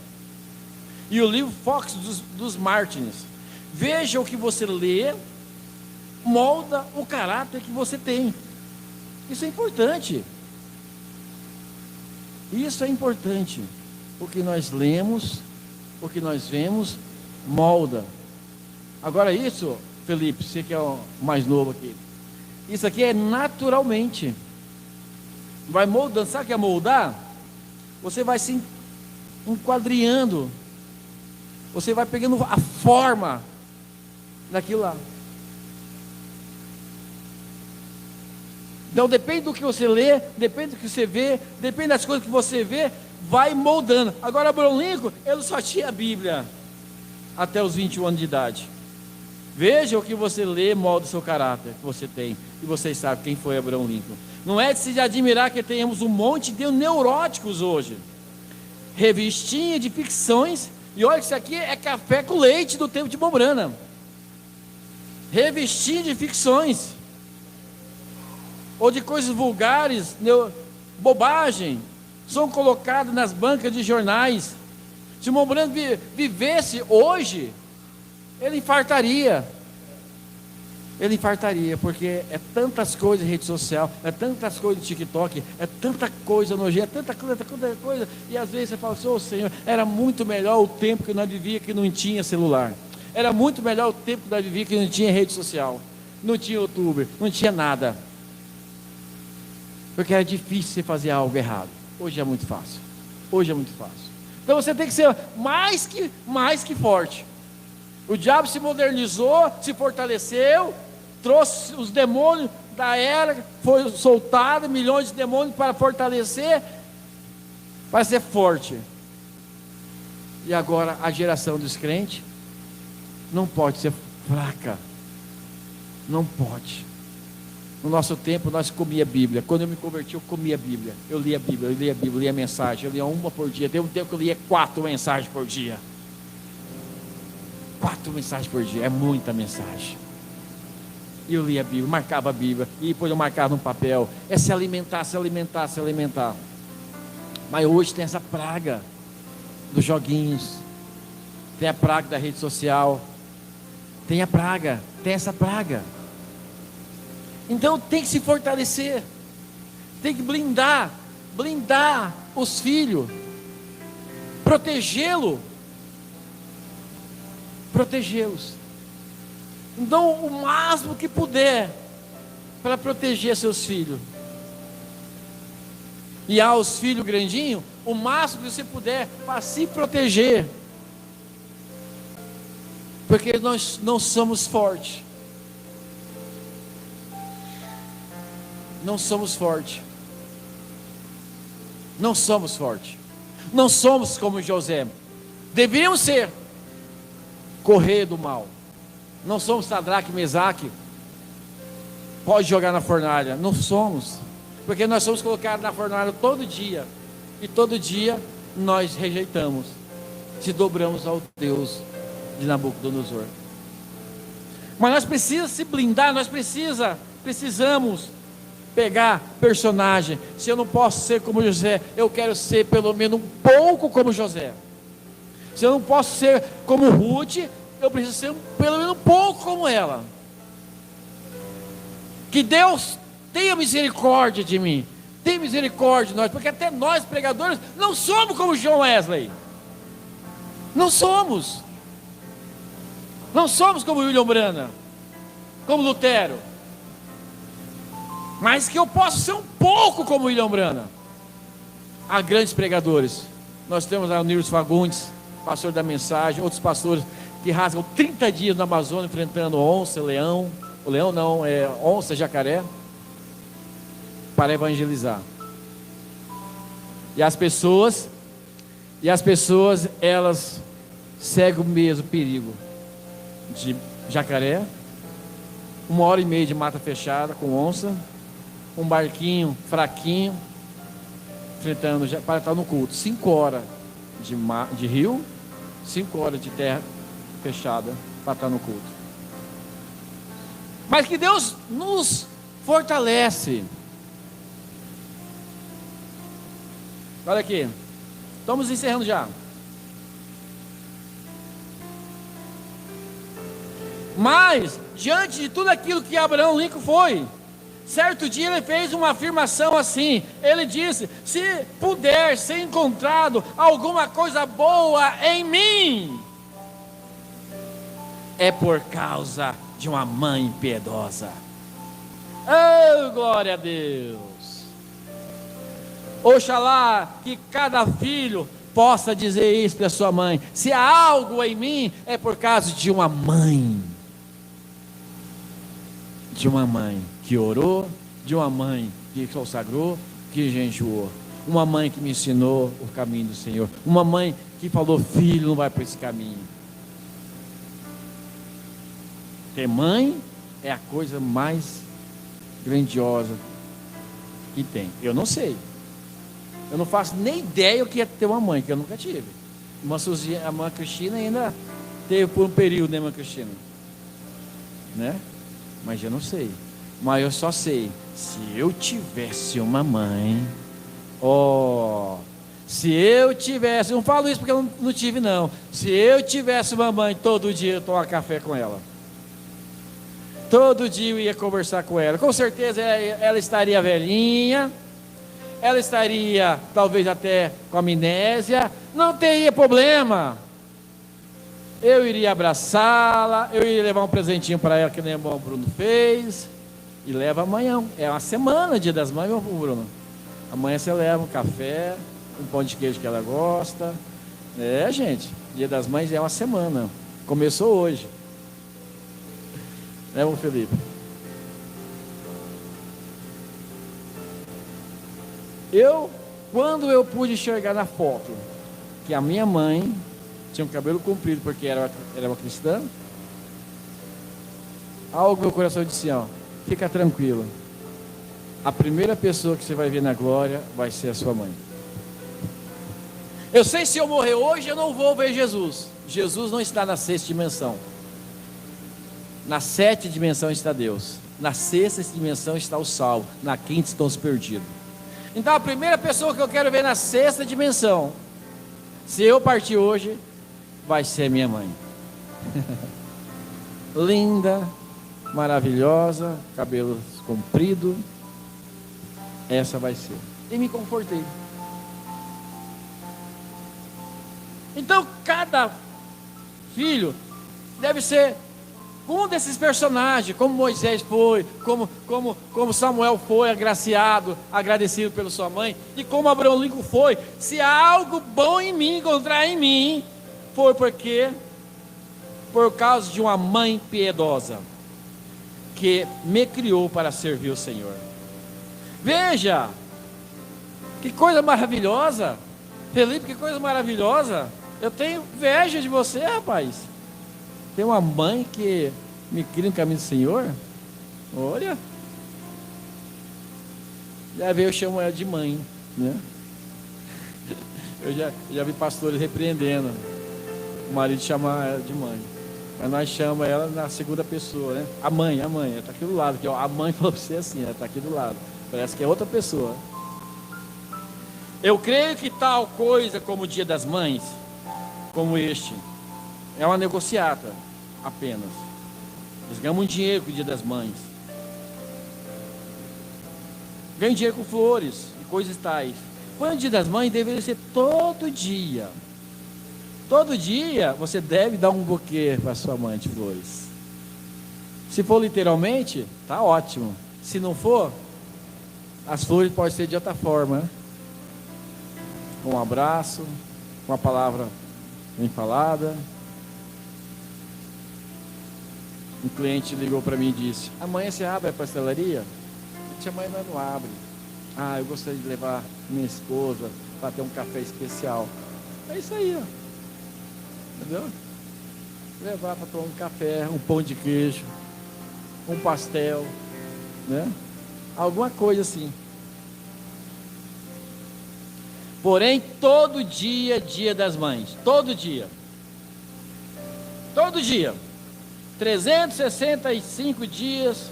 Speaker 1: e o livro Fox dos Martins. Veja, o que você lê molda o caráter que você tem. Isso é importante. Isso é importante. O que nós lemos, o que nós vemos, molda. Agora isso, Felipe, você que é o mais novo aqui, isso aqui é naturalmente. Vai moldando. Sabe o que é moldar? Você vai se enquadriando. Você vai pegando a forma daquilo lá. Então depende do que você lê, depende do que você vê, depende das coisas que você vê, vai moldando. Agora Abraham Lincoln, ele só tinha a Bíblia até os 21 anos de idade. Veja, o que você lê molda o seu caráter que você tem. E vocês sabem quem foi Abraham Lincoln. Não é de se admirar que tenhamos um monte de neuróticos hoje. Revistinha de ficções. E olha que isso aqui é café com leite do tempo de Bobrana. Revistinha de ficções. Ou de coisas vulgares, bobagem. São colocadas nas bancas de jornais. Se o Bobrana vivesse hoje, ele infartaria. Ele infartaria, porque é tantas coisas em rede social, é tantas coisas no TikTok, é tanta coisa nojenta, é tanta coisa, e às vezes você fala assim, ô Senhor, era muito melhor o tempo que nós vivíamos que não tinha celular, era muito melhor o tempo que nós vivíamos que não tinha rede social, não tinha YouTube, não tinha nada, porque era difícil você fazer algo errado. Hoje é muito fácil, hoje é muito fácil. Então você tem que ser mais que forte. O diabo se modernizou, se fortaleceu, trouxe os demônios da era, foi soltado milhões de demônios para fortalecer, para ser forte. E agora a geração dos crentes não pode ser fraca, não pode. No nosso tempo nós comia a Bíblia. Quando eu me converti, eu comia a Bíblia. Eu lia a Bíblia, eu lia a mensagem, eu lia uma por dia. Teve um tempo que eu lia 4 mensagens por dia. 4 mensagens por dia, é muita mensagem. E eu lia a Bíblia, marcava a Bíblia, e depois eu marcava no papel. É se alimentar, se alimentar, se alimentar. Mas hoje tem essa praga dos joguinhos, tem a praga da rede social, tem essa praga. Então tem que se fortalecer, tem que blindar os filhos, protegê-los. Então o máximo que puder para proteger seus filhos. E aos filhos grandinhos, o máximo que você puder para se proteger. Porque nós não somos fortes. Não somos fortes. Não somos fortes. Não somos como José. Deveríamos ser. Correr do mal. Não somos Sadraque, Mesaque. Pode jogar na fornalha. Não somos. Porque nós somos colocados na fornalha todo dia. E todo dia nós rejeitamos. Se dobramos ao Deus de Nabucodonosor. Mas nós precisamos se blindar. Nós precisamos pegar personagem. Se eu não posso ser como José, eu quero ser pelo menos um pouco como José. Se eu não posso ser como Ruth, eu preciso ser pelo menos um pouco como ela. Que Deus tenha misericórdia de mim. Tenha misericórdia de nós, porque até nós pregadores não somos como John Wesley. Não somos. Não somos como William Branham, como Lutero. Mas que eu posso ser um pouco como William Branham. Há grandes pregadores. Nós temos lá o Nils Fagundes, pastor da Mensagem, outros pastores que rasgam 30 dias na Amazônia enfrentando onça, leão. O leão não, é onça, jacaré, para evangelizar. E as pessoas, elas seguem o mesmo perigo de jacaré, 1h30 de mata fechada com onça, um barquinho fraquinho, enfrentando para estar no culto, 5 horas de rio, 5 horas de terra fechada para estar no culto. Mas que Deus nos fortalece. Olha aqui, estamos encerrando já. Mas, diante de tudo aquilo que Abraão Lincoln foi, certo dia ele fez uma afirmação assim. Ele disse: se puder ser encontrado alguma coisa boa em mim, é por causa de uma mãe piedosa. Oh, glória a Deus. Oxalá que cada filho possa dizer isso para sua mãe: se há algo em mim, é por causa de uma mãe. De uma mãe que orou, de uma mãe que consagrou, que jejuou, uma mãe que me ensinou o caminho do Senhor, uma mãe que falou: filho, não vai por esse caminho. Ter mãe é a coisa mais grandiosa que tem. Eu não sei, eu não faço nem ideia o que é ter uma mãe, que eu nunca tive. A irmã Cristina ainda teve por um período, né, irmã Cristina? Né? Mas eu não sei. Mas eu só sei, se eu tivesse uma mãe, se eu tivesse, não falo isso porque eu não tive não, se eu tivesse uma mãe, todo dia eu tomava café com ela, todo dia eu ia conversar com ela, com certeza ela estaria velhinha, ela estaria talvez até com amnésia, não teria problema. Eu iria abraçá-la, eu iria levar um presentinho para ela, que nem o irmão Bruno fez, e leva amanhã, é uma semana, dia das mães, meu Bruno. Amanhã você leva um café, um pão de queijo que ela gosta. Gente, dia das mães é uma semana, começou hoje. Né, Felipe? Quando eu pude enxergar na foto que a minha mãe tinha um cabelo comprido porque era uma cristã, algo no meu coração disse: fica tranquilo, a primeira pessoa que você vai ver na glória vai ser a sua mãe. Eu sei, se eu morrer hoje eu não vou ver Jesus. Jesus não está na 6ª dimensão, na 7ª dimensão está Deus, na 6ª dimensão está o salvo, na 5ª estão os perdidos. Então a primeira pessoa que eu quero ver na 6ª dimensão, se eu partir hoje, vai ser minha mãe. Linda, maravilhosa, cabelo comprido, essa vai ser. E me confortei. Então cada filho deve ser Um desses personagens, como Moisés foi, como Samuel foi agraciado, agradecido pela sua mãe, e como Abraão Lincoln foi, se há algo bom em mim, encontrar em mim, foi por causa de uma mãe piedosa, que me criou para servir o Senhor. Veja, que coisa maravilhosa, Felipe, que coisa maravilhosa. Eu tenho inveja de você, rapaz. Tem uma mãe que me cria no caminho do Senhor. Olha, já veio, eu chamo ela de mãe, né? Eu já vi pastores repreendendo o marido chamar ela de mãe, mas nós chamamos ela na segunda pessoa, né? A mãe, ela está aqui do lado, aqui, ó. A mãe falou para você assim, ela está aqui do lado, parece que é outra pessoa. Eu creio que tal coisa como o Dia das Mães, como este, é uma negociata apenas. Eles ganham muito dinheiro com o Dia das Mães, ganham dinheiro com flores e coisas tais. Quando o Dia das Mães deveria ser todo dia. Todo dia você deve dar um buquê para sua mãe de flores. Se for literalmente, tá ótimo. Se não for, as flores podem ser de outra forma, né? Um abraço, uma palavra bem falada. Um cliente ligou para mim e disse: amanhã você abre a pastelaria? Eu disse: amanhã não abre. Eu gostaria de levar minha esposa para ter um café especial. É isso aí, ó. Entendeu? Levar para tomar um café, um pão de queijo, um pastel, né? Alguma coisa assim. Porém, todo dia é Dia das Mães. Todo dia. Todo dia. 365 dias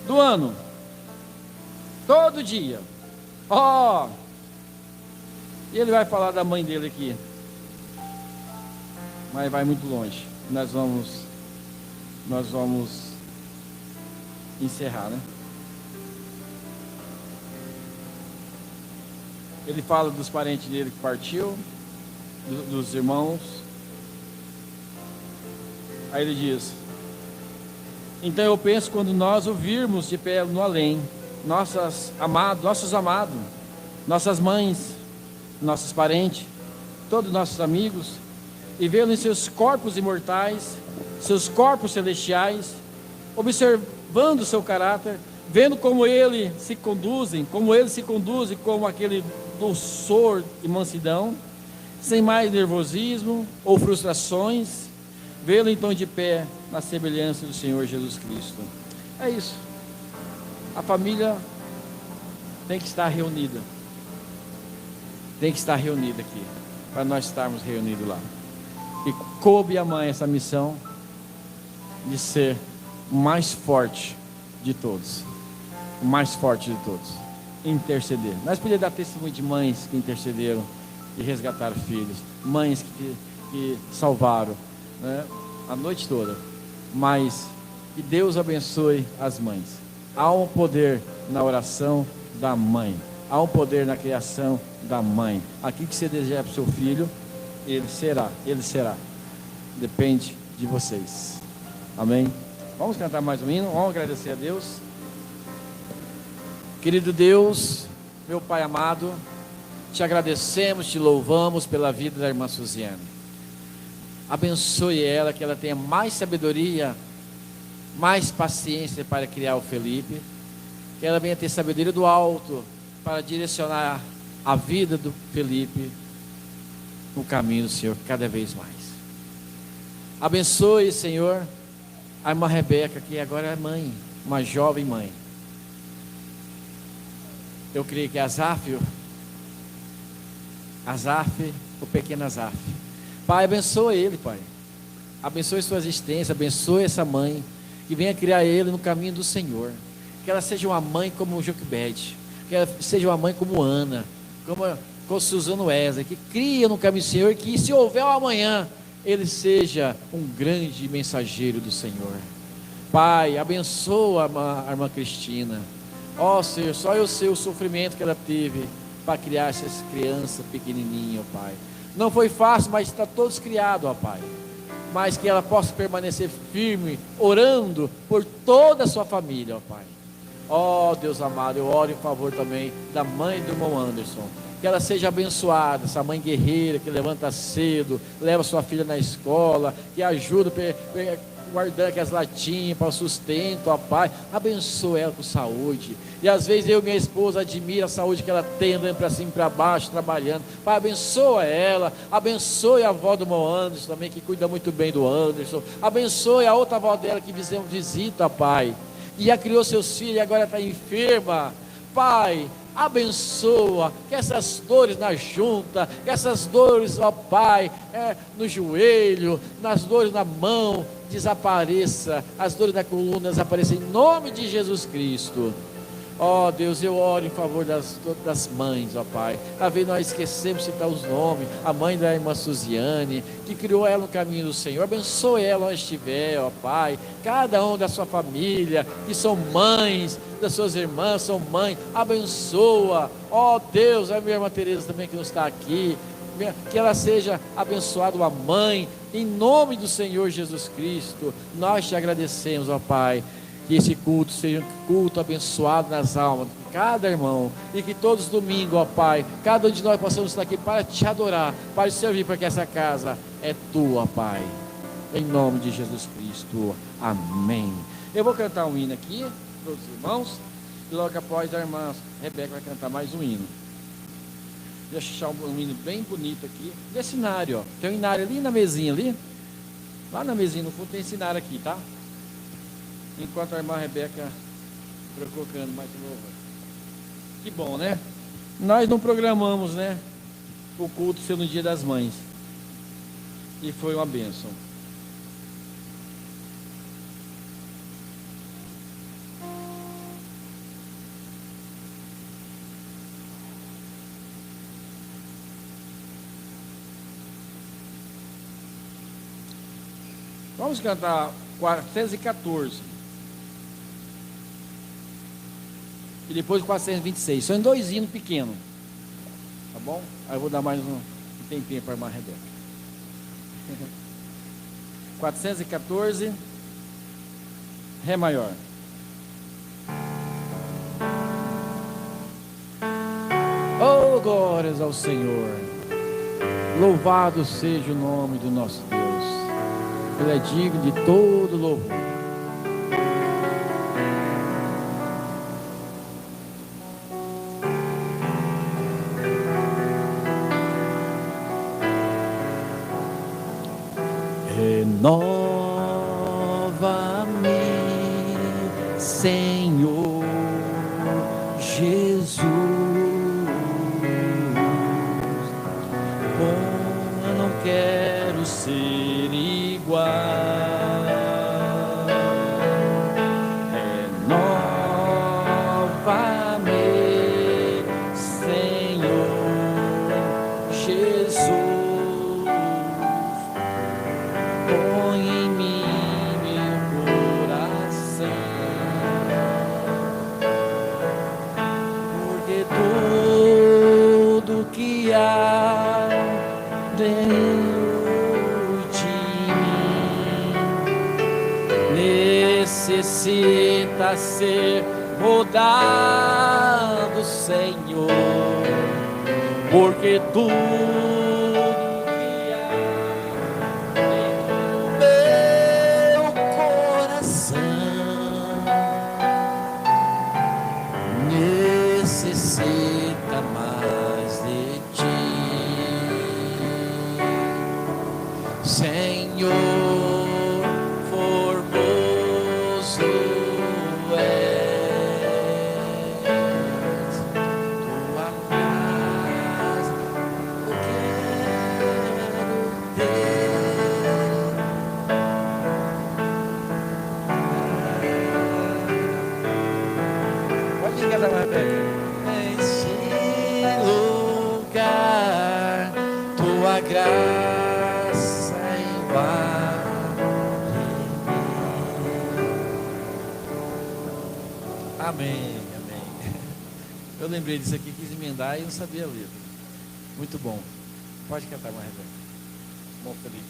Speaker 1: do ano. Todo dia. E ele vai falar da mãe dele aqui. Mas vai muito longe. Nós vamos encerrar, né? Ele fala dos parentes dele que partiu, dos irmãos. Aí ele diz: então eu penso, quando nós ouvirmos de pé no além, nossos amados, nossas mães, nossos parentes, todos nossos amigos, e vê-lo em seus corpos imortais, seus corpos celestiais, observando o seu caráter, vendo como ele se conduz como aquele doçor e mansidão, sem mais nervosismo ou frustrações, vê-lo então de pé na semelhança do Senhor Jesus Cristo. É isso. A família tem que estar reunida. Tem que estar reunida aqui, para nós estarmos reunidos lá. E coube a mãe essa missão de ser o mais forte de todos. O mais forte de todos. Interceder. Nós podemos dar testemunho de mães que intercederam e resgataram filhos. Mães que salvaram, né, a noite toda. Mas que Deus abençoe as mães. Há um poder na oração da mãe. Há um poder na criação da mãe. Aquilo que você desejar para o seu filho, ele será. Depende de vocês. Amém? Vamos cantar mais um hino. Vamos agradecer a Deus. Querido Deus, meu Pai amado, te agradecemos, te louvamos pela vida da irmã Suziane. Abençoe ela, que ela tenha mais sabedoria, mais paciência para criar o Felipe, que ela venha ter sabedoria do alto para direcionar a vida do Felipe no caminho do Senhor cada vez mais. Abençoe, Senhor, a irmã Rebeca, que agora é mãe, uma jovem mãe. Eu creio que Azaf, o pequeno Azaf. Pai, abençoe ele, Pai. Abençoe sua existência, abençoe essa mãe, que venha criar ele no caminho do Senhor. Que ela seja uma mãe como Joquebede, que ela seja uma mãe como Ana, como Suzano Wesley, que cria no caminho do Senhor, que se houver um amanhã, ele seja um grande mensageiro do Senhor. Pai, abençoa a irmã Cristina. Ó Senhor, só eu sei o sofrimento que ela teve para criar essas crianças pequenininhas, ó Pai. Não foi fácil, mas está todos criados, ó Pai. mas que ela possa permanecer firme, orando por toda a sua família, ó Pai. Ó Deus amado, eu oro em favor também da mãe do irmão Anderson, que ela seja abençoada, essa mãe guerreira que levanta cedo, leva sua filha na escola, que ajuda guardando aquelas latinhas para o sustento, ó Pai, abençoa ela com saúde. E às vezes eu e minha esposa admira a saúde que ela tem, andando para cima e para baixo, trabalhando. Pai, abençoa ela, abençoe a avó do irmão Anderson também, que cuida muito bem do Anderson, abençoe a outra avó dela que visita, Pai, e já criou seus filhos e agora está enferma. Pai, abençoa, que essas dores na junta, que essas dores, ó Pai, no joelho, nas dores na mão, desapareça, as dores da coluna desapareçam em nome de Jesus Cristo. Ó Deus, eu oro em favor das mães, ó Pai. Às vezes nós esquecemos de citar os nomes. A mãe da irmã Suziane, que criou ela no caminho do Senhor, abençoe ela onde estiver, ó Pai. Cada um da sua família, que são mães, das suas irmãs, são mães, abençoa, ó Deus. A minha irmã Tereza também que não está aqui, que ela seja abençoada, uma mãe, em nome do Senhor Jesus Cristo. Nós te agradecemos, ó Pai, que esse culto seja um culto abençoado nas almas de cada irmão, e que todos os domingos, ó Pai, cada um de nós possamos estar aqui para te adorar, para te servir, porque essa casa é tua, Pai, em nome de Jesus Cristo, amém. Eu vou cantar um hino aqui para os irmãos, e logo após a irmã Rebeca vai cantar mais um hino. Deixa eu achar um hino bem bonito aqui, desse inário, ó. Tem um inário ali na mesinha ali, lá na mesinha no fundo tem esse inário aqui, tá? Enquanto a irmã Rebeca colocando mais um louvor. Que bom, né? Nós não programamos, né, o culto ser no Dia das Mães, e foi uma bênção. Vamos cantar 414 e depois 426. São dois hinos pequenos, tá bom? Aí eu vou dar mais um tempinho para a irmã Rebeca. 414, Ré maior. Oh, glórias ao Senhor. Louvado seja o nome do nosso Deus. Ele é digno de todo louvor. Renova-me, Senhor Jesus. Eu não quero ser igual. Renova-me, Senhor Jesus. Põe em mim meu coração, porque tudo que há dentro de mim necessita ser mudado, Senhor, porque tudo que há dentro do meu coração necessita mais de ti, Senhor. Formoso és, tua paz eu quero ter. Pode cantar mais, Rebeca. Nesse lugar, tua graça invade. Amém, amém. Eu lembrei disso aqui, quis emendar e não sabia a letra. Muito bom. Pode cantar mais, Rebeca. Bom, Felipe.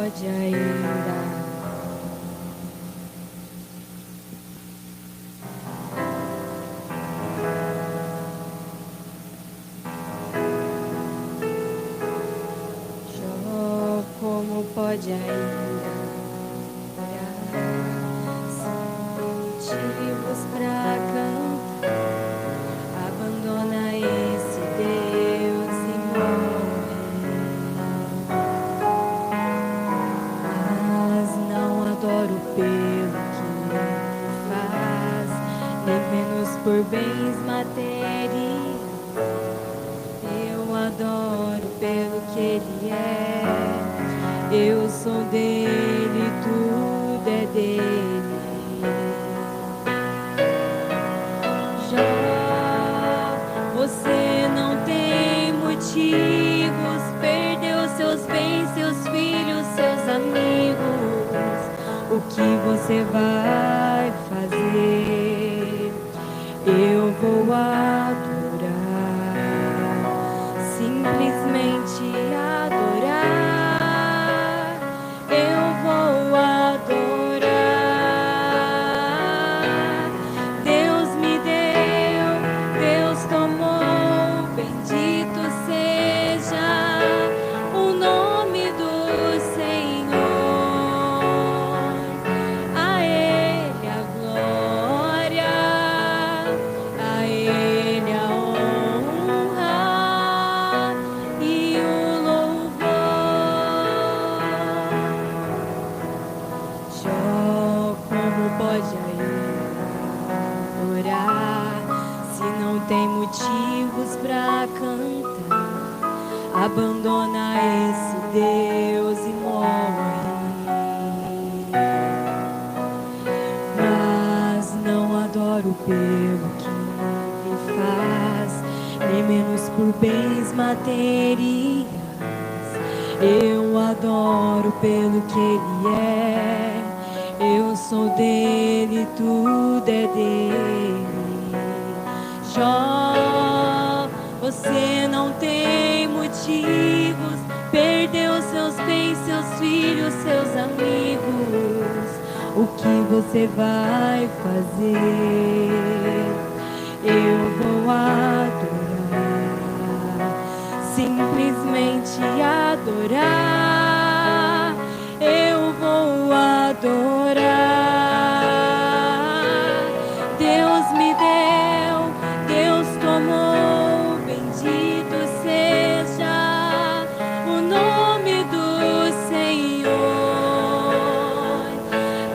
Speaker 3: pode ainda. Jó, como pode ainda orar, sem motivos pra cantar, abandona esse Deus e morre. Mas não adoro pelo que ele faz, nem menos por bens materiais. Eu adoro pelo que ele é. Eu sou dele, tudo é dele. Já você não tem motivos, perdeu seus bens, seus filhos, seus amigos. O que você vai fazer? Eu vou adorar, simplesmente adorar. Eu vou adorar. Deus me deu, Deus tomou, bendito seja o nome do Senhor. A Ele a glória, a Ele a honra e o louvor. Jó, como pode ainda orar, se não tem motivos pra cantar? Abandona esse Deus e morre. Mas não adoro pelo que ele faz, nem menos por bens materiais. Eu adoro pelo que ele é. Eu sou dele, tudo é dele. Jó, você não tem motivos, perdeu seus bens, seus filhos, seus amigos. O que você vai fazer? Eu vou adorar, simplesmente adorar. Eu vou adorar. Deus me deu, Deus tomou, bendito seja o nome do Senhor.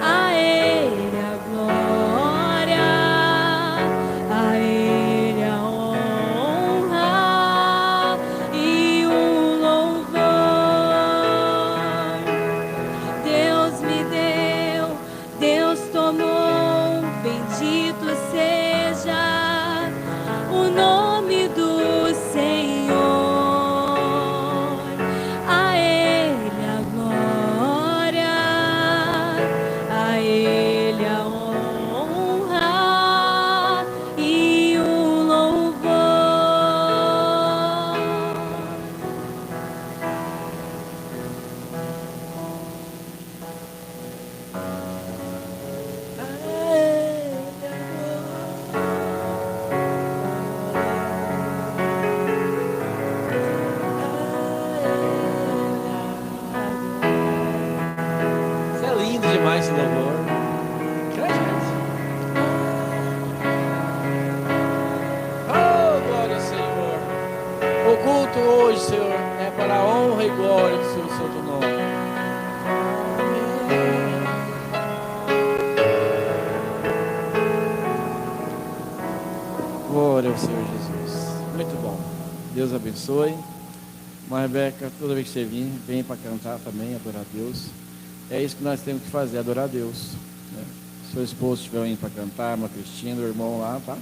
Speaker 3: A Ele a glória, a Ele a honra e o louvor. Deus me deu, Deus tomou, bendito seja o nome do Senhor. A Ele a glória, a Ele a honra e o louvor.
Speaker 1: Isso é lindo demais esse louvor. Cante, gente. Oh, glória ao Senhor. O culto hoje, Senhor, é para a honra e glória do seu santo nome. Glória ao Senhor Jesus. Muito bom. Deus abençoe. Mas, Rebeca, toda vez que você vir, vem para cantar também, adorar a Deus. É isso que nós temos que fazer, adorar a Deus, né? Se seu esposo estiver indo para cantar, uma Cristina, o irmão lá, tá?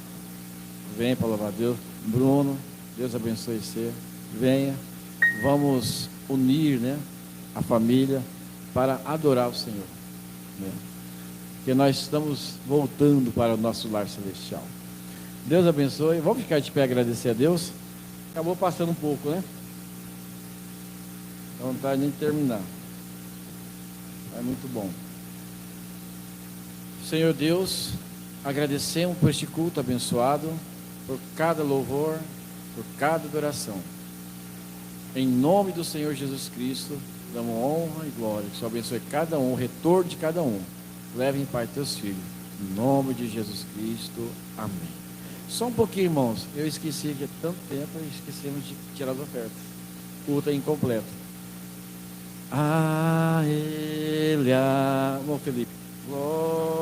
Speaker 1: Vem para louvar a Deus. Bruno, Deus abençoe você. Venha. Vamos unir, né, a família para adorar o Senhor, né? Porque nós estamos voltando para o nosso lar celestial. Deus abençoe. Vamos ficar de pé e agradecer a Deus. Acabou passando um pouco, né? Dá vontade de terminar. É muito bom. Senhor Deus, agradecemos por este culto abençoado, por cada louvor, por cada adoração. Em nome do Senhor Jesus Cristo, damos honra e glória. Que o Senhor abençoe cada um, o retorno de cada um. Leve em paz teus filhos. Em nome de Jesus Cristo. Amém. Só um pouquinho, irmãos. Eu esqueci que há tanto tempo esquecemos de tirar as ofertas. O culto é incompleto. A Ele, irmão Felipe. Glória.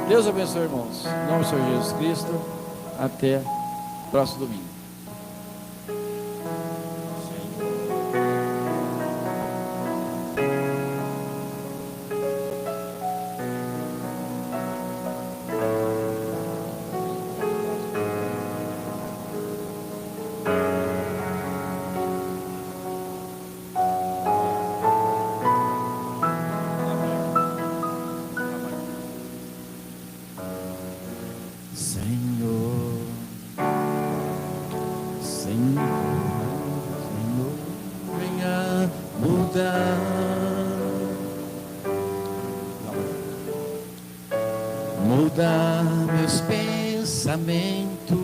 Speaker 1: Deus abençoe, irmãos. Em nome do Senhor Jesus Cristo. Até o próximo domingo.
Speaker 2: Muda meus pensamentos,